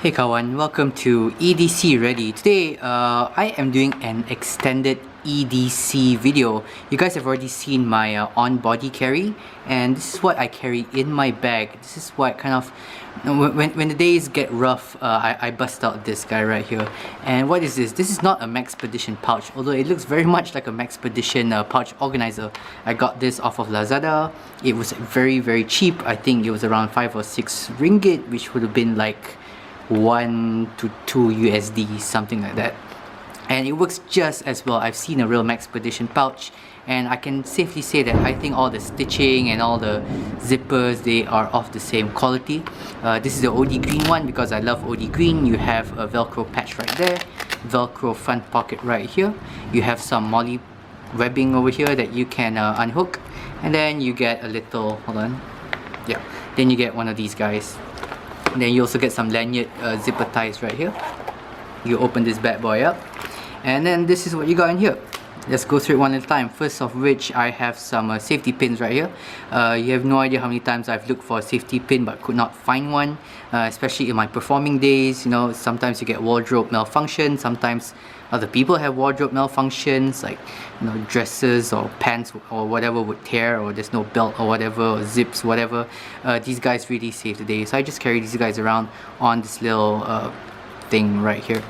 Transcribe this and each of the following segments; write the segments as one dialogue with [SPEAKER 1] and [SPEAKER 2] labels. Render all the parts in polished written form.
[SPEAKER 1] Hey kawan, welcome to EDC Ready. Today, I am doing an extended EDC video. You guys have already seen my on-body carry, and this is what I carry in my bag. This is what kind of, when the days get rough, I bust out this guy right here. And what is this? This is not a Maxpedition pouch, although it looks very much like a Maxpedition pouch organizer. I got this off of Lazada. It was very cheap. I think it was around 5 or 6 ringgit, which would have been like 1 to 2 USD, something like that. And it works just as well. I've seen a real Maxpedition pouch, and I can safely say that I think all the stitching and all the zippers, they are of the same quality. This is the OD green one because I love OD green. You have a Velcro patch right there, Velcro front pocket right here. You have some moly webbing over here that you can unhook, and then you get a little, hold on, yeah, then you get one of these guys. And then you also get some lanyard zipper ties right here. You open this bad boy up, and then this is what you got in here. Let's go through it one at a time. First of which, I have some safety pins right here. You have no idea how many times I've looked for a safety pin but could not find one, especially in my performing days. You know, sometimes you get wardrobe malfunction, sometimes other people have wardrobe malfunctions, like, you know, dresses or pants or whatever would tear, or there's no belt or whatever, or zips, whatever. These guys really save the day, so I just carry these guys around on this little thing right here.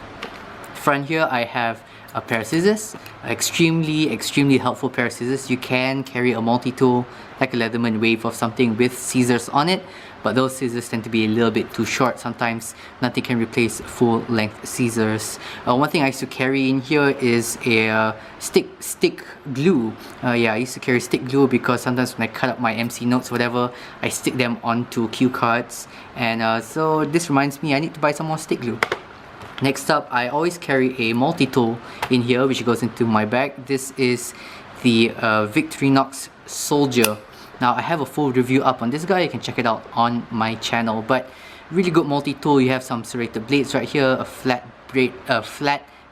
[SPEAKER 1] Front here, I have a pair of scissors, extremely helpful pair of scissors. You can carry a multi-tool like a Leatherman wave or something with scissors on it, but those scissors tend to be a little bit too short. Sometimes nothing can replace full length scissors. One thing I used to carry in here is a stick glue. Yeah, I used to carry stick glue because sometimes when I cut up my MC notes, whatever, I stick them onto cue cards, and so this reminds me I need to buy some more stick glue. Next up, I always carry a multi-tool in here, which goes into my bag. This is the Victorinox Soldier. Now, I have a full review up on this guy. You can check it out on my channel. But really good multi-tool. You have some serrated blades right here, a flat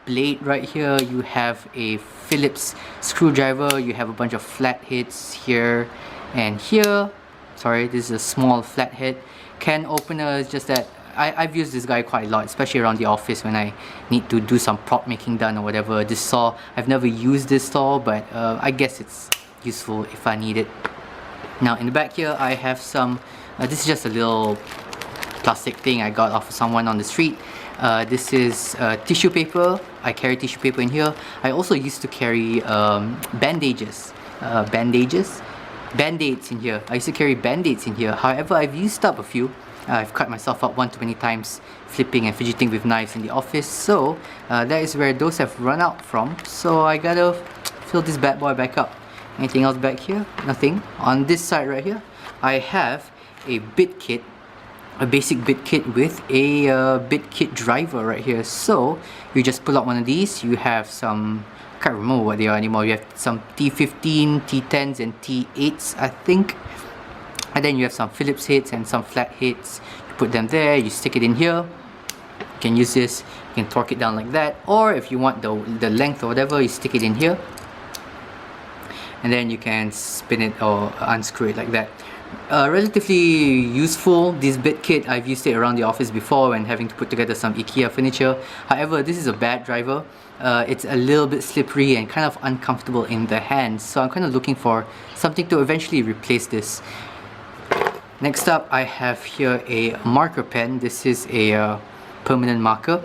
[SPEAKER 1] blade right here. You have a Phillips screwdriver. You have a bunch of flatheads here and here. Sorry, this is a small flathead. Can opener is just that I've used this guy quite a lot, especially around the office when I need to do some prop making done or whatever. This saw, I've never used this saw, but I guess it's useful if I need it. Now in the back here, I have some, this is just a little plastic thing I got off of someone on the street. This is tissue paper. I carry tissue paper in here. I also used to carry BandAids in here. I used to carry BandAids in here. However, I've used up a few. I've cut myself up one too many times flipping and fidgeting with knives in the office, so that is where those have run out from. So I gotta fill this bad boy back up. Anything else back here? Nothing. On this side right here, I have a bit kit, a basic bit kit with a bit kit driver right here. So you just pull out one of these. You have some, I can't remember what they are anymore. You have some T15, T10s and T8s, I think. And then you have some Phillips heads and some flat heads. You put them there, you stick it in here. You can use this, you can torque it down like that, or if you want the length or whatever, you stick it in here, and then you can spin it or unscrew it like that. Relatively useful, this bit kit. I've used it around the office before when having to put together some IKEA furniture. However, this is a bad driver. It's a little bit slippery and kind of uncomfortable in the hands, so I'm kind of looking for something to eventually replace this. Next up, I have here a marker pen. This is a permanent marker.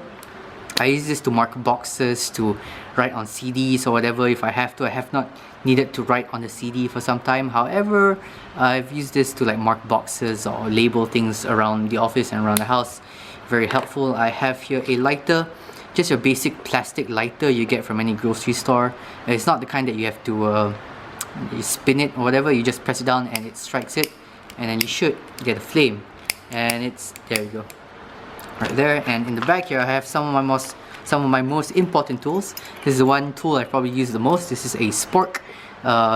[SPEAKER 1] I use this to mark boxes, to write on CDs or whatever if I have to. I have not needed to write on the CD for some time. However, I've used this to like mark boxes or label things around the office and around the house. Very helpful. I have here a lighter, just your basic plastic lighter you get from any grocery store. It's not the kind that you have to you spin it or whatever. You just press it down and it strikes it, and then you should get a flame, and it's, there you go, right there. And in the back here, I have some of my most important tools. This is the one tool I probably use the most. This is a Spork.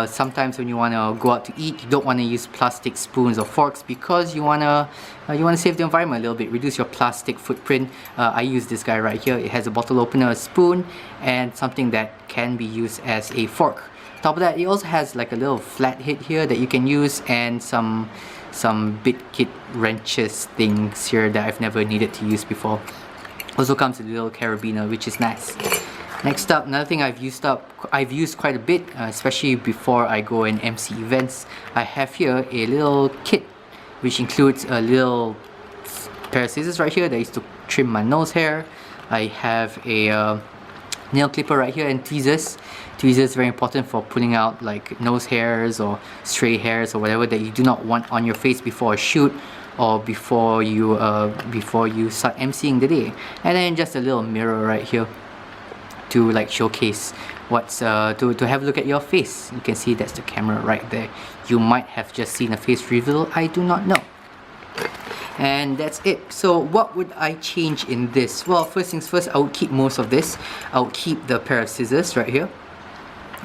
[SPEAKER 1] Sometimes when you want to go out to eat, you don't want to use plastic spoons or forks because you want to save the environment a little bit, reduce your plastic footprint. I use this guy right here. It has a bottle opener, a spoon, and something that can be used as a fork. Top of that, it also has like a little flat head here that you can use, and some some bit kit wrenches things here that I've never needed to use before. Also comes with a little carabiner, which is nice. Next up, another thing I've used quite a bit, especially before I go and MC events. I have here a little kit which includes a little pair of scissors right here that I used to trim my nose hair. I have a nail clipper right here and tweezers. Tweezers very important for pulling out like nose hairs or stray hairs or whatever that you do not want on your face before a shoot or before you start emceeing the day. And then just a little mirror right here to like showcase what's to have a look at your face. You can see that's the camera right there. You might have just seen a face reveal, I do not know. And that's it. So what would I change in this? Well, first things first, I would keep most of this. I would keep the pair of scissors right here.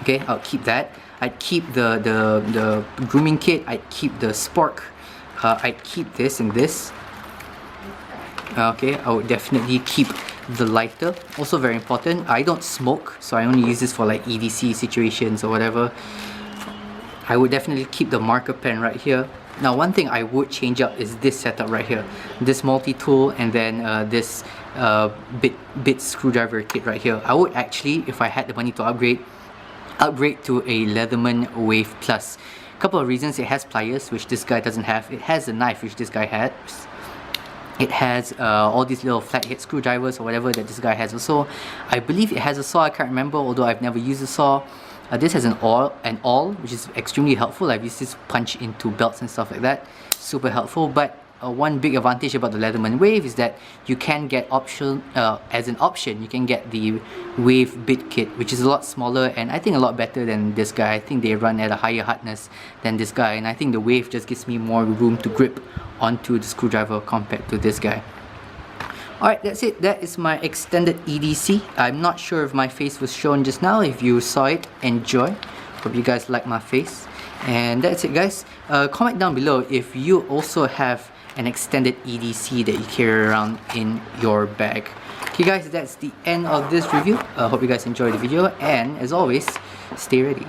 [SPEAKER 1] Okay, I'll keep that. I'd keep the grooming kit. I'd keep the Spork. I'd keep this and this. Okay, I would definitely keep the lighter. Also very important, I don't smoke, so I only use this for like EDC situations or whatever. I would definitely keep the marker pen right here. Now one thing I would change up is this setup right here. This multi-tool and then this bit screwdriver kit right here. I would actually, if I had the money to upgrade to a Leatherman Wave Plus. Couple of reasons. It has pliers, which this guy doesn't have. It has a knife, which this guy has. It has all these little flathead screwdrivers or whatever that this guy has also. I believe it has a saw, I can't remember, although I've never used a saw. This has an awl, which is extremely helpful. I've used this punch into belts and stuff like that. Super helpful. But one big advantage about the Leatherman Wave is that you can get as an option, you can get the Wave bit kit, which is a lot smaller and I think a lot better than this guy. I think they run at a higher hardness than this guy, and I think the Wave just gives me more room to grip onto the screwdriver compared to this guy. Alright, that's it. That is my extended EDC. I'm not sure if my face was shown just now. If you saw it, enjoy. Hope you guys like my face. And that's it, guys. Comment down below if you also have an extended EDC that you carry around in your bag. Okay guys, that's the end of this review. I hope you guys enjoyed the video, and as always, stay ready.